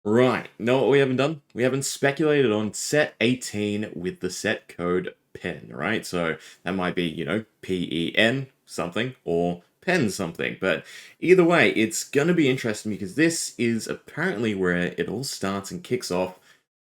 Right, know what we haven't done? We haven't speculated on set 18 with the set code PEN, right? So that might be, PEN something or PEN something. But either way, it's going to be interesting because this is apparently where it all starts and kicks off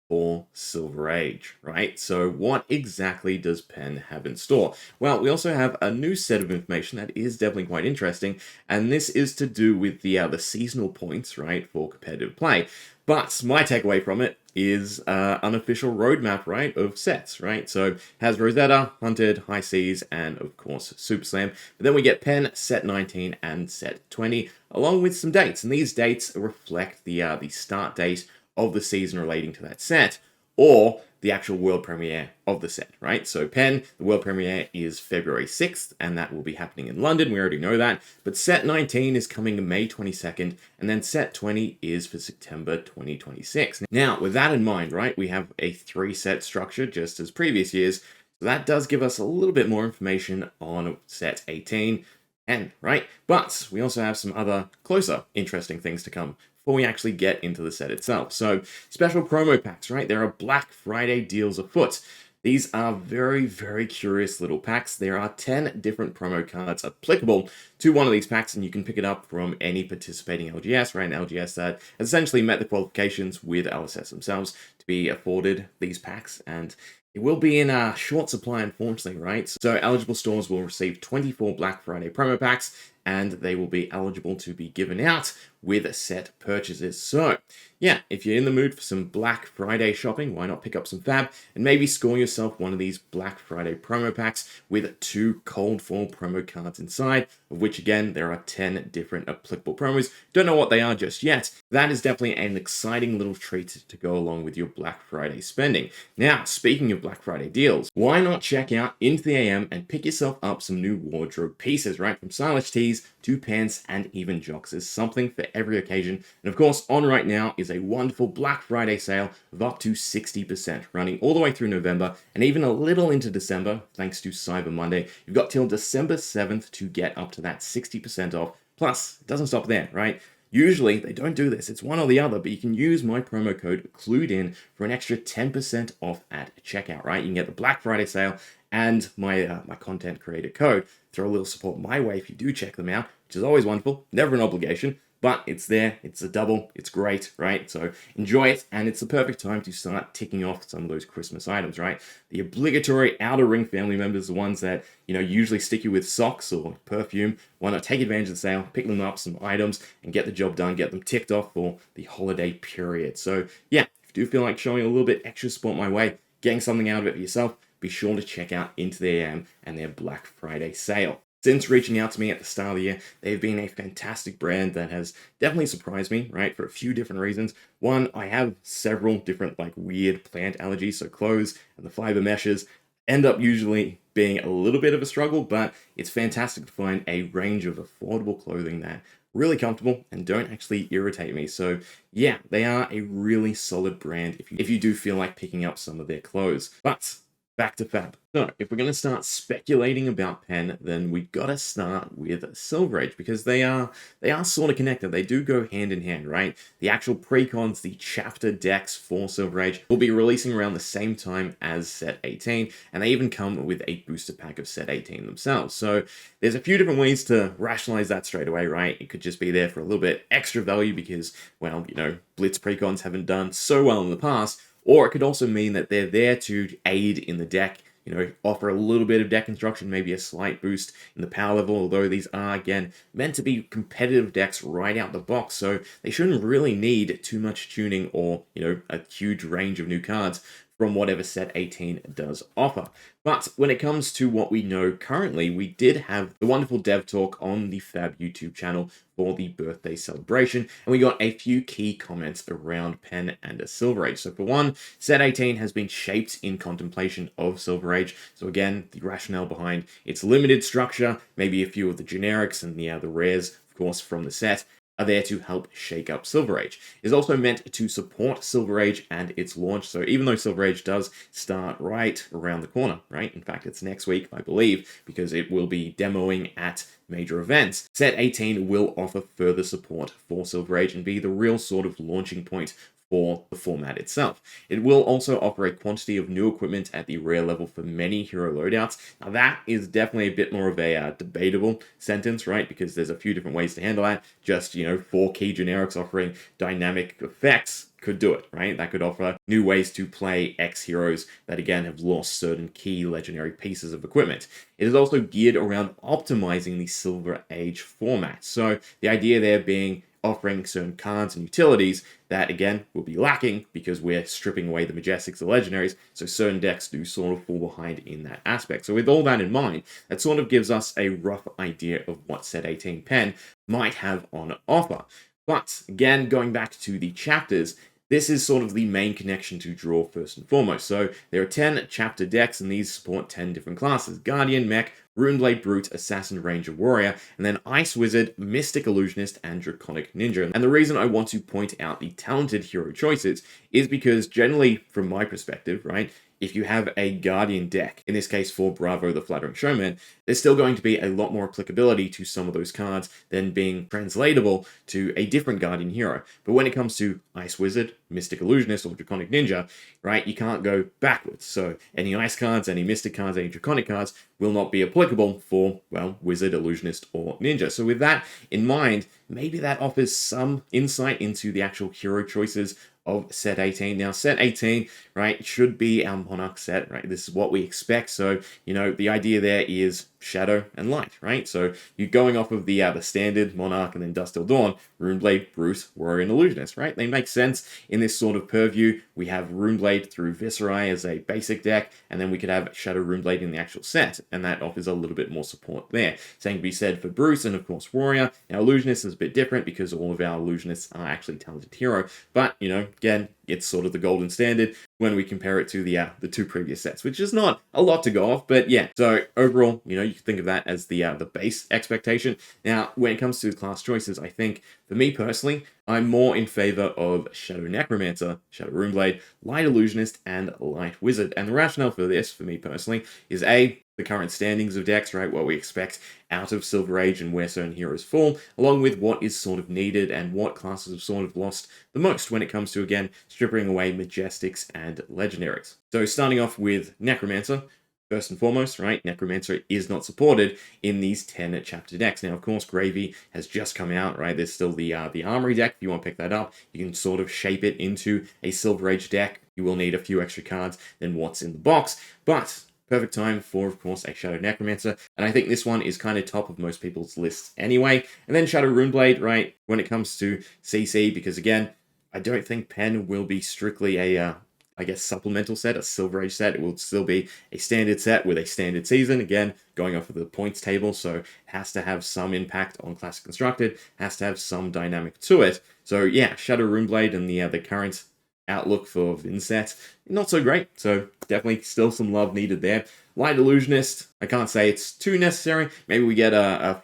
for Silver Age, right? So what exactly does PEN have in store? Well, we also have a new set of information that is definitely quite interesting, and this is to do with the seasonal points, right, for competitive play. But my takeaway from it is unofficial roadmap, right, of sets, right? So has Rosetta, Hunted, High Seas, and of course Super Slam. But then we get Pen, Set 19, and Set 20, along with some dates, and these dates reflect the start date of the season relating to that set, or the actual world premiere of the set, right? So Pen, the world premiere is February 6th, and that will be happening in London. We already know that. But Set 19 is coming May 22nd, and then Set 20 is for September 2026. Now, with that in mind, right, we have a 3-set structure just as previous years. So that does give us a little bit more information on Set 18 and right? But we also have some other closer interesting things to come before we actually get into the set itself. So, special promo packs, right? There are Black Friday deals afoot. These are very, very curious little packs. There are 10 different promo cards applicable to one of these packs, and you can pick it up from any participating LGS, right? An LGS that essentially met the qualifications with LSS themselves to be afforded these packs, and it will be in a short supply, unfortunately, right? So eligible stores will receive 24 Black Friday promo packs, and they will be eligible to be given out with set purchases. So, yeah, if you're in the mood for some Black Friday shopping, why not pick up some Fab and maybe score yourself one of these Black Friday promo packs with 2 Cold Fall promo cards inside, of which, again, there are 10 different applicable promos. Don't know what they are just yet. That is definitely an exciting little treat to go along with your Black Friday spending. Now, speaking of Black Friday deals, why not check out Into the AM and pick yourself up some new wardrobe pieces, right? From stylish tees to pants and even jocks. There's something for every occasion. And of course, on right now is a wonderful Black Friday sale of up to 60%, running all the way through November and even a little into December, thanks to Cyber Monday. You've got till December 7th to get up to that 60% off. Plus, it doesn't stop there, right? Usually, they don't do this. It's one or the other, but you can use my promo code KLOOEDIN for an extra 10% off at checkout, right? You can get the Black Friday sale and my content creator code. Throw a little support my way if you do check them out, which is always wonderful. Never an obligation, but it's there. It's a double. It's great, right? So enjoy it, and it's the perfect time to start ticking off some of those Christmas items, right? The obligatory outer ring family members, the ones that, usually stick you with socks or perfume. Why not take advantage of the sale, pick them up some items, and get the job done, get them ticked off for the holiday period. So yeah, if you do feel like showing a little bit extra support my way, getting something out of it for yourself, be sure to check out Into the AM and their Black Friday sale. Since reaching out to me at the start of the year, they've been a fantastic brand that has definitely surprised me, right, for a few different reasons. One, I have several different, weird plant allergies, so clothes and the fiber meshes end up usually being a little bit of a struggle, but it's fantastic to find a range of affordable clothing that really comfortable and don't actually irritate me. So yeah, they are a really solid brand if you do feel like picking up some of their clothes. But back to Fab. So, if we're going to start speculating about Pen, then we got to start with Silver Age because they are sort of connected. They do go hand in hand, right? The actual precons, the chapter decks for Silver Age, will be releasing around the same time as Set 18, and they even come with a booster pack of Set 18 themselves. So, there's a few different ways to rationalize that straight away, right? It could just be there for a little bit extra value because, well, Blitz precons haven't done so well in the past. Or it could also mean that they're there to aid in the deck, offer a little bit of deck construction, maybe a slight boost in the power level, although these are, again, meant to be competitive decks right out the box, so they shouldn't really need too much tuning or, a huge range of new cards from whatever Set 18 does offer. But when it comes to what we know currently, we did have the wonderful dev talk on the Fab YouTube channel for the birthday celebration, and we got a few key comments around Pen and a Silver Age. So for one, Set 18 has been shaped in contemplation of Silver Age. So again, the rationale behind its limited structure, maybe a few of the generics and the rares, of course, from the set, are there to help shake up Silver Age. It is also meant to support Silver Age and its launch, so even though Silver Age does start right around the corner, right? In fact, it's next week, I believe, because it will be demoing at major events. Set 18 will offer further support for Silver Age and be the real sort of launching point for the format itself. It will also offer a quantity of new equipment at the rare level for many hero loadouts. Now that is definitely a bit more of a debatable sentence, right? Because there's a few different ways to handle that. Just, 4 key generics offering dynamic effects could do it, right? That could offer new ways to play X heroes that again have lost certain key legendary pieces of equipment. It is also geared around optimizing the Silver Age format. So the idea there being offering certain cards and utilities that again will be lacking because we're stripping away the Majestics and Legendaries, so certain decks do sort of fall behind in that aspect. So with all that in mind, that sort of gives us a rough idea of what Set 18 Pen might have on offer. But again, going back to the chapters, this is sort of the main connection to draw first and foremost. So there are 10 chapter decks, and these support 10 different classes: Guardian, Mech, Runeblade, Brute, Assassin, Ranger, Warrior, and then Ice Wizard, Mystic Illusionist, and Draconic Ninja. And the reason I want to point out the talented hero choices is because generally, from my perspective, right, if you have a Guardian deck, in this case for Bravo the Flattering Showman, there's still going to be a lot more applicability to some of those cards than being translatable to a different Guardian hero. But when it comes to Ice Wizard, Mystic Illusionist, or Draconic Ninja, right, you can't go backwards. So any Ice cards, any Mystic cards, any Draconic cards will not be applicable for, well, Wizard, Illusionist, or Ninja. So with that in mind, maybe that offers some insight into the actual hero choices of Set 18. Now, Set 18, right, should be our Monarch set, right? This is what we expect. So, the idea there is Shadow and Light, right? So you're going off of the standard Monarch and then Dusk Till Dawn, Runeblade, Brute, Warrior, and Illusionist, right? They make sense in this sort of purview. We have Runeblade through Viserai as a basic deck, and then we could have Shadow Runeblade in the actual set, and that offers a little bit more support there. Same can be said for Brute and, of course, Warrior. Now, Illusionist is a bit different because all of our Illusionists are actually talented hero, but, again, it's sort of the golden standard when we compare it to the two previous sets, which is not a lot to go off, but yeah. So overall, you can think of that as the base expectation. Now, when it comes to class choices, I think for me personally, I'm more in favor of Shadow Necromancer, Shadow Runeblade, Light Illusionist, and Light Wizard. And the rationale for this, for me personally, is A, the current standings of decks, right? What we expect out of Silver Age and where certain heroes fall, along with what is sort of needed and what classes have sort of lost the most when it comes to, again, stripping away Majestics and Legendaries. So starting off with Necromancer, first and foremost, right, Necromancer is not supported in these 10 chapter decks. Now, of course, Gravy has just come out, right? There's still the Armory deck. If you want to pick that up, you can sort of shape it into a Silver Age deck. You will need a few extra cards than what's in the box, but perfect time for, of course, a Shadow Necromancer. And I think this one is kind of top of most people's lists anyway. And then Shadow Runeblade, right, when it comes to CC, because again, I don't think Pen will be strictly a supplemental set, a Silver Age set. It will still be a standard set with a standard season, again, going off of the points table, so it has to have some impact on Classic Constructed, has to have some dynamic to it. So yeah, Shadow Runeblade and the current outlook for Vinset, not so great, so definitely still some love needed there. Light Illusionist, I can't say it's too necessary. Maybe we get a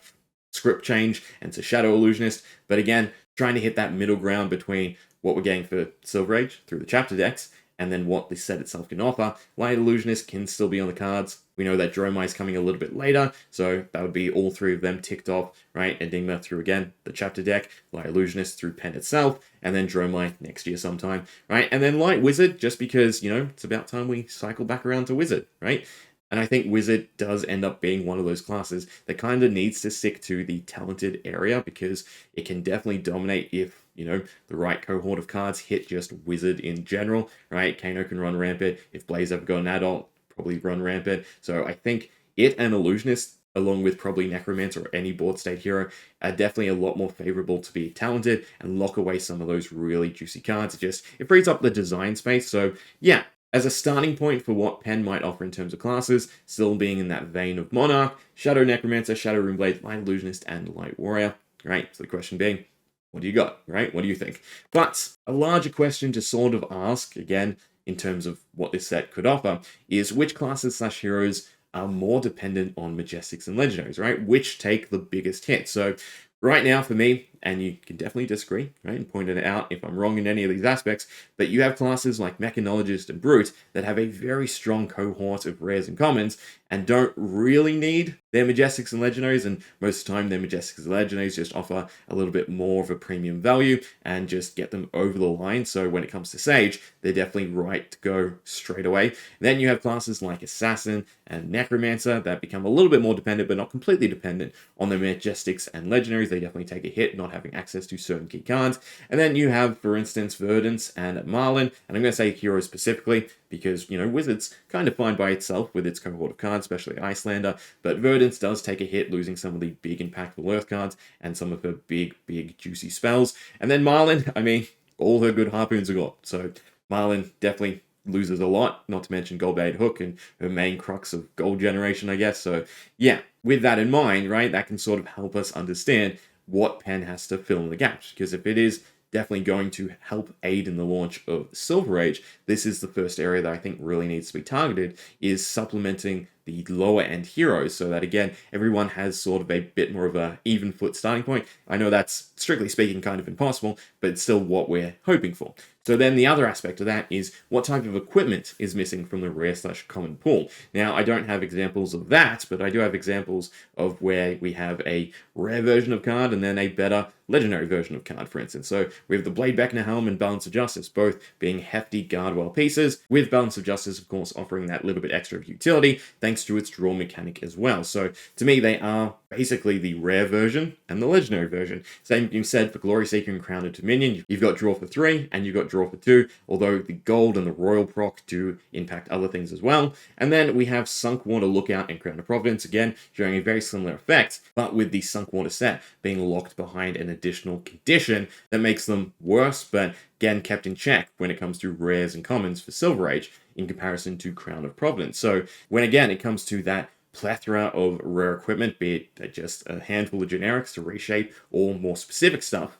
script change and to Shadow Illusionist, but again, trying to hit that middle ground between what we're getting for Silver Age through the chapter decks and then what this set itself can offer. Light Illusionist can still be on the cards. We know that Dromai is coming a little bit later, so that would be all three of them ticked off, right? Enigma through, again, the chapter deck, Light Illusionist through Pen itself, and then Dromai next year sometime, right? And then Light Wizard, just because, it's about time we cycle back around to Wizard, right? And I think Wizard does end up being one of those classes that kind of needs to stick to the talented area because it can definitely dominate if, the right cohort of cards hit just Wizard in general, right? Kano can run rampant. If Blaze ever got an adult, probably run rampant. So I think it and Illusionist, along with probably Necromancer or any board state hero, are definitely a lot more favorable to be talented and lock away some of those really juicy cards. It frees up the design space. So yeah, as a starting point for what Pen might offer in terms of classes, still being in that vein of Monarch, Shadow Necromancer, Shadow Runeblade, Light Illusionist, and Light Warrior, right? So the question being, what do you got, right? What do you think? But a larger question to sort of ask, again, in terms of what this set could offer, is which classes / heroes are more dependent on Majestics and Legendaries, right? Which take the biggest hit? So right now, for me, and you can definitely disagree, right, and point it out if I'm wrong in any of these aspects, but you have classes like Mechanologist and Brute that have a very strong cohort of rares and commons, and don't really need their Majestics and Legendaries, and most of the time their Majestics and Legendaries just offer a little bit more of a premium value and just get them over the line. So when it comes to Sage, they're definitely right to go straight away. And then you have classes like Assassin and Necromancer that become a little bit more dependent, but not completely dependent on their Majestics and Legendaries. They definitely take a hit not having access to certain key cards. And then you have, for instance, Verdance and Marlin, and I'm going to say heroes specifically, because, you know, Wizards kind of fine by itself with its cohort of cards, especially Icelander, but Verdance does take a hit, losing some of the big impactful Earth cards and some of her big juicy spells. And then Marlin, I mean, all her good harpoons are gone. So Marlin definitely loses a lot, not to mention Gold-Baited Hook and her main crux of gold generation, I guess. So yeah, with that in mind, right, that can sort of help us understand what Pen has to fill in the gaps, because if it is definitely going to help aid in the launch of Silver Age, this is the first area that I think really needs to be targeted, is supplementing the lower end heroes, so that again everyone has sort of a bit more of a even foot starting point. I know that's strictly speaking kind of impossible, but it's still what we're hoping for. So then the other aspect of that is what type of equipment is missing from the rare/common pool. Now, I don't have examples of that, but I do have examples of where we have a rare version of card and then a better legendary version of card, for instance. So we have the Blade Beckner Helm and Balance of Justice, both being hefty Guardwell pieces, with Balance of Justice, of course, offering that little bit extra of utility, thanks to its draw mechanic as well. So to me, they are basically the rare version and the legendary version. Same you said for Glory Seeker and Crown of Dominion. You've got draw for 3 and you've got draw for 2, although the gold and the royal proc do impact other things as well. And then we have Sunk Water Lookout and Crown of Providence, again showing a very similar effect, but with the Sunk Water set being locked behind an additional condition that makes them worse, but again kept in check when it comes to rares and commons for Silver Age in comparison to Crown of Providence. So when again it comes to that plethora of rare equipment, be it just a handful of generics to reshape or more specific stuff,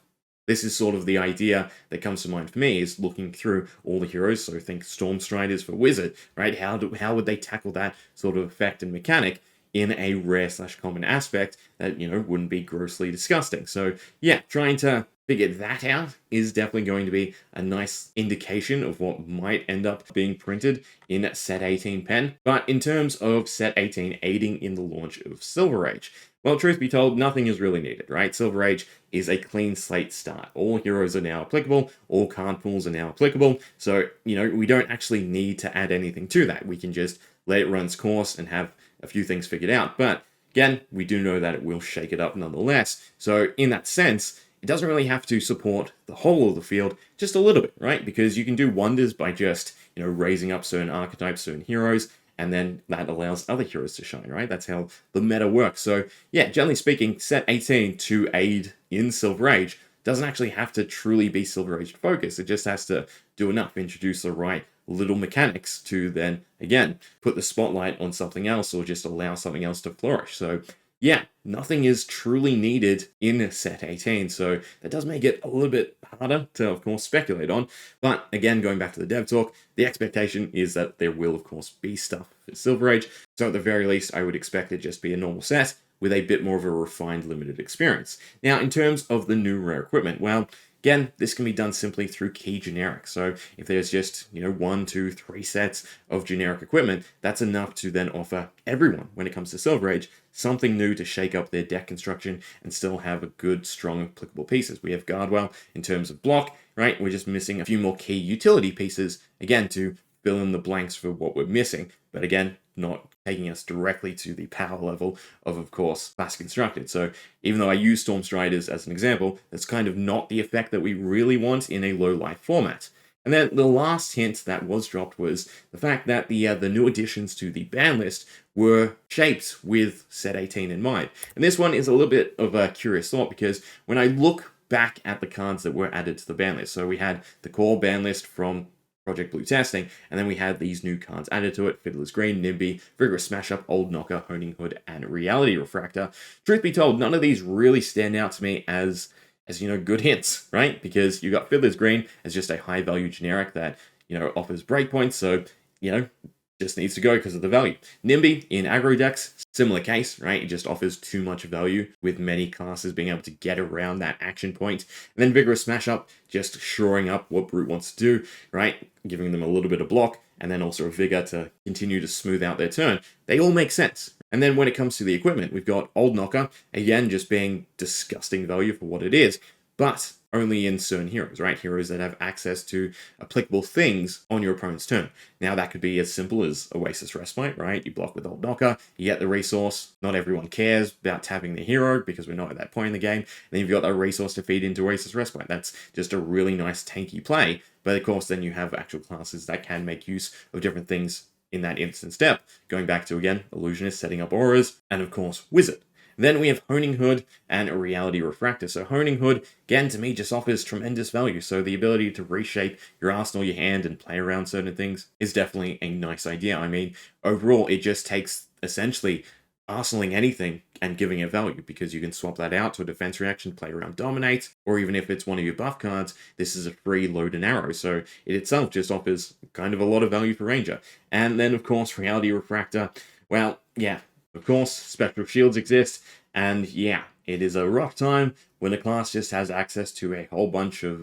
this is sort of the idea that comes to mind for me, is looking through all the heroes. So think Stormstriders for Wizard, right? How would they tackle that sort of effect and mechanic in a rare/common aspect that, you know, wouldn't be grossly disgusting? So yeah, trying to figure that out is definitely going to be a nice indication of what might end up being printed in Set 18 Pen. But in terms of Set 18 aiding in the launch of Silver Age, well, truth be told, nothing is really needed, right? Silver Age is a clean slate start. All heroes are now applicable, all card pools are now applicable, so, you know, we don't actually need to add anything to that. We can just let it run its course and have a few things figured out. But again, we do know that it will shake it up nonetheless. So in that sense, it doesn't really have to support the whole of the field, just a little bit, right? Because you can do wonders by just, you know, raising up certain archetypes, certain heroes, and then that allows other heroes to shine, right? That's how the meta works. So yeah, generally speaking, Set 18 to aid in Silver Age doesn't actually have to truly be Silver Age focused. It just has to do enough, introduce the right little mechanics to then, again, put the spotlight on something else or just allow something else to flourish. So yeah, nothing is truly needed in Set 18, so that does make it a little bit harder to, of course, speculate on. But again, going back to the dev talk, the expectation is that there will, of course, be stuff for Silver Age, so at the very least, I would expect it just be a normal set with a bit more of a refined limited experience. Now, in terms of the new rare equipment, well, again, this can be done simply through key generics. So if there's just, you know, 1, 2, 3 sets of generic equipment, that's enough to then offer everyone, when it comes to Silver Age, something new to shake up their deck construction and still have a good, strong, applicable pieces. We have Guardwell in terms of block, right? We're just missing a few more key utility pieces, again, to fill in the blanks for what we're missing. But again, not taking us directly to the power level of course, Fast Constructed. So even though I use Stormstriders as an example, that's kind of not the effect that we really want in a low life format. And then the last hint that was dropped was the fact that the new additions to the ban list were shaped with Set 18 in mind. And this one is a little bit of a curious thought, because when I look back at the cards that were added to the ban list, so we had the core ban list from Project Blue testing, and then we had these new cards added to it: Fiddler's Green, NIMBY, Vigorous Smash Up, Old Knocker, Honing Hood, and Reality Refractor. Truth be told, none of these really stand out to me as you know, good hints, right? Because you got Fiddler's Green as just a high value generic that, you know, offers breakpoints, so, you know, just needs to go because of the value. Nimby in aggro decks, similar case, right? It just offers too much value with many classes being able to get around that action point. And then Vigorous Smash Up, just shoring up what Brute wants to do, right? Giving them a little bit of block, and then also a Vigor to continue to smooth out their turn. They all make sense. And then when it comes to the equipment, we've got Old Knocker, again, just being disgusting value for what it is, but only in certain heroes, right? Heroes that have access to applicable things on your opponent's turn. Now, that could be as simple as Oasis Respite, right? You block with Old Knocker, you get the resource. Not everyone cares about tapping the hero because we're not at that point in the game. And then you've got that resource to feed into Oasis Respite. That's just a really nice tanky play. But of course, then you have actual classes that can make use of different things in that instant step. Going back to, again, Illusionist setting up auras, and of course, Wizard. Then we have Honing Hood and a Reality Refractor. So Honing Hood, again, to me, just offers tremendous value. So the ability to reshape your arsenal, your hand, and play around certain things is definitely a nice idea. I mean, overall, it just takes essentially arsenaling anything and giving it value, because you can swap that out to a defense reaction, play around Dominate, or even if it's one of your buff cards, this is a free load and arrow. So it itself just offers kind of a lot of value for Ranger. And then, of course, Reality Refractor, well, yeah, of course, Spectral Shields exist, and yeah, it is a rough time when a class just has access to a whole bunch of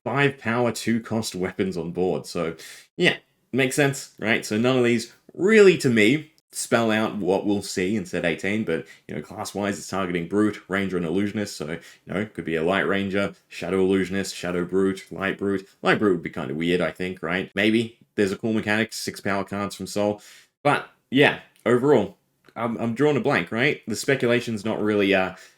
5 power, 2 cost weapons on board. So yeah, makes sense, right? So none of these really, to me, spell out what we'll see in set 18, but, you know, class-wise, it's targeting Brute, Ranger, and Illusionist, so, you know, it could be a Light Ranger, Shadow Illusionist, Shadow Brute, Light Brute. Light Brute would be kind of weird, I think, right? Maybe there's a cool mechanic, 6 power cards from Soul, but, yeah, overall, I'm drawing a blank, right? The speculation's not really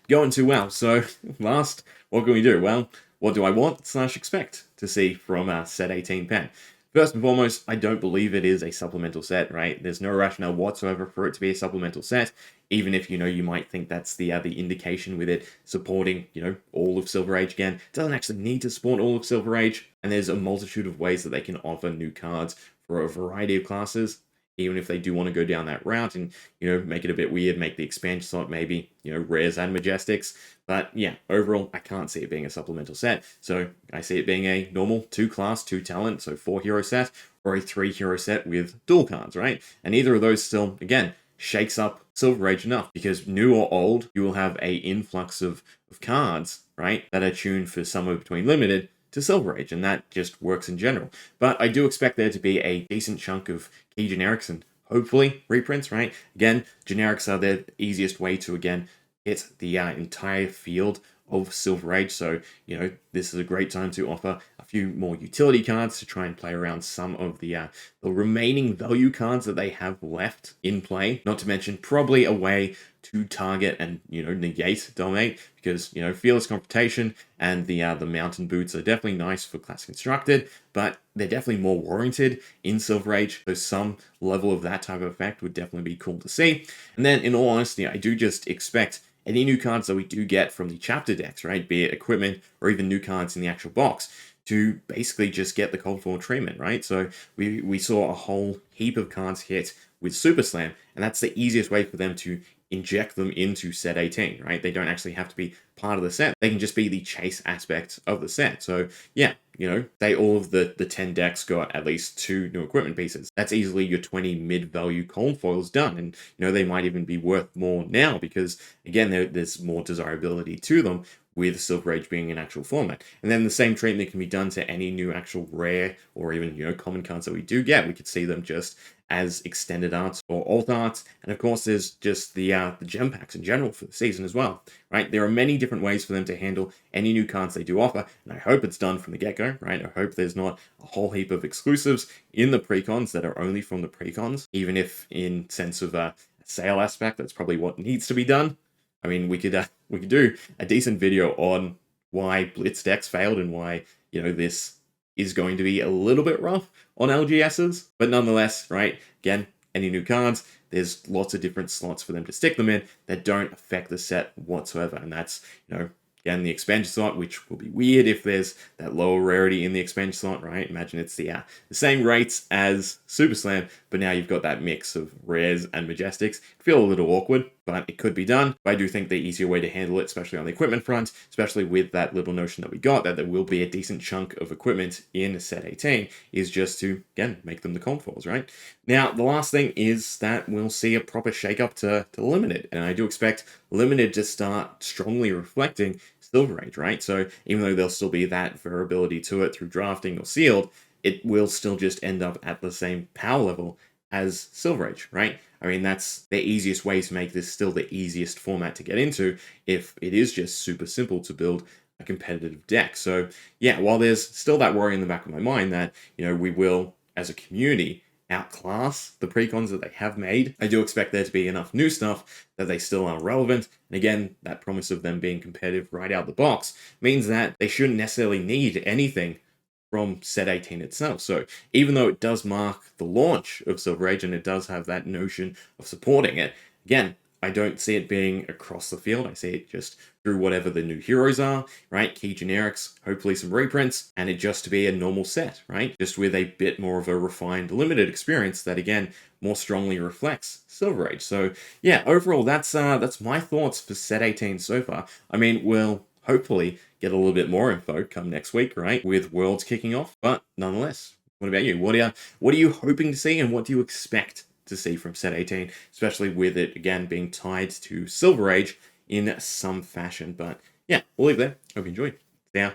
going too well, so last, what can we do? Well, what do I want / expect to see from set 18 pen? First and foremost, I don't believe it is a supplemental set, right? There's no rationale whatsoever for it to be a supplemental set, even if, you know, you might think that's the indication with it supporting, you know, all of Silver Age again. It doesn't actually need to support all of Silver Age, and there's a multitude of ways that they can offer new cards for a variety of classes, even if they do want to go down that route and, you know, make it a bit weird, make the expansion slot maybe, you know, rares and majestics. But yeah, overall, I can't see it being a supplemental set. So I see it being a normal 2 class, 2 talent, so 4 hero set, or a 3 hero set with dual cards, right? And either of those still, again, shakes up Silver Age enough, because new or old, you will have a influx of cards, right, that are tuned for somewhere between limited to Silver Age, and that just works in general. But I do expect there to be a decent chunk of key generics and hopefully reprints, right? Again, generics are the easiest way to, again, hit the entire field of Silver Age, so, you know, this is a great time to offer a few more utility cards to try and play around some of the remaining value cards that they have left in play, not to mention probably a way to target and, you know, negate Dominate, because, you know, Fearless Confrontation and the Mountain Boots are definitely nice for class constructed, but they're definitely more warranted in Silver Age, so some level of that type of effect would definitely be cool to see. And then, in all honesty, I do just expect any new cards that we do get from the chapter decks, right, be it equipment or even new cards in the actual box, to basically just get the Cold Fall treatment, right? So we saw a whole heap of cards hit with Super Slam, and that's the easiest way for them to inject them into set 18, right? They don't actually have to be part of the set. They can just be the chase aspect of the set. So yeah, you know, say all of the 10 decks got at least 2 new equipment pieces. That's easily your 20 mid-value cold foils done. And, you know, they might even be worth more now because, again, there's more desirability to them with Silver Age being an actual format. And then the same treatment can be done to any new actual rare or even, you know, common cards that we do get. We could see them just as extended arts or alt arts. And of course, there's just the gem packs in general for the season as well, right? There are many different ways for them to handle any new cards they do offer, and I hope it's done from the get-go, right? I hope there's not a whole heap of exclusives in the precons that are only from the precons, even if in sense of a sale aspect, that's probably what needs to be done. I mean, we could do a decent video on why Blitz decks failed and why, you know, this is going to be a little bit rough on LGSs, but nonetheless, right, again, any new cards, there's lots of different slots for them to stick them in that don't affect the set whatsoever, and that's, you know, again, the expansion slot, which will be weird if there's that lower rarity in the expansion slot, right? Imagine it's the same rates as Super Slam, but now you've got that mix of rares and majestics. Feel a little awkward. but it could be done. But I do think the easier way to handle it, especially on the equipment front, especially with that little notion that we got that there will be a decent chunk of equipment in set 18, is just to, again, make them the comp foils, right? Now, the last thing is that we'll see a proper shake-up to Limited, and I do expect Limited to start strongly reflecting Silver Age, right? So even though there'll still be that variability to it through drafting or sealed, it will still just end up at the same power level as Silver Age, right? I mean, that's the easiest way to make this still the easiest format to get into if it is just super simple to build a competitive deck. So yeah, while there's still that worry in the back of my mind that, we will, as a community, outclass the precons that they have made, I do expect there to be enough new stuff that they still are relevant. And again, that promise of them being competitive right out the box means that they shouldn't necessarily need anything from set 18 itself. So even though it does mark the launch of Silver Age and it does have that notion of supporting it, again, I don't see it being across the field. I see it just through whatever the new heroes are, right? Key generics, hopefully some reprints, and it just to be a normal set, right? Just with a bit more of a refined limited experience that, again, more strongly reflects Silver Age. So yeah, overall, that's my thoughts for set 18 so far. I mean, we'll hopefully get a little bit more info come next week, right? With Worlds kicking off. But nonetheless, what about you? What are you hoping to see and what do you expect to see from set 18, especially with it again being tied to Silver Age in some fashion? But yeah, we'll leave there. Hope you enjoyed. See ya.